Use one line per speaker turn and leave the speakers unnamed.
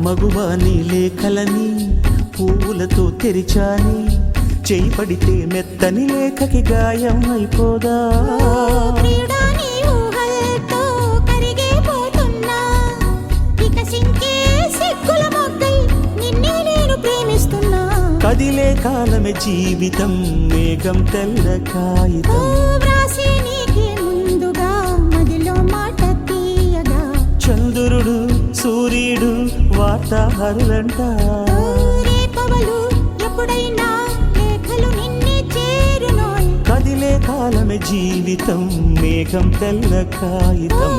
మగువాని లేఖలని పువ్వులతో తెరిచాని, చేయి పడితే మెత్తని లేఖకి గాయం అయిపోదా? కదిలే కాలమే జీవితం, మేఘం తెల్ల కాగితం. చంద్రుడు సూర్యుడు వార్తాహరులంట, కదిలే కాలమే జీవితం, మేఘం తెల్ల కాగితం.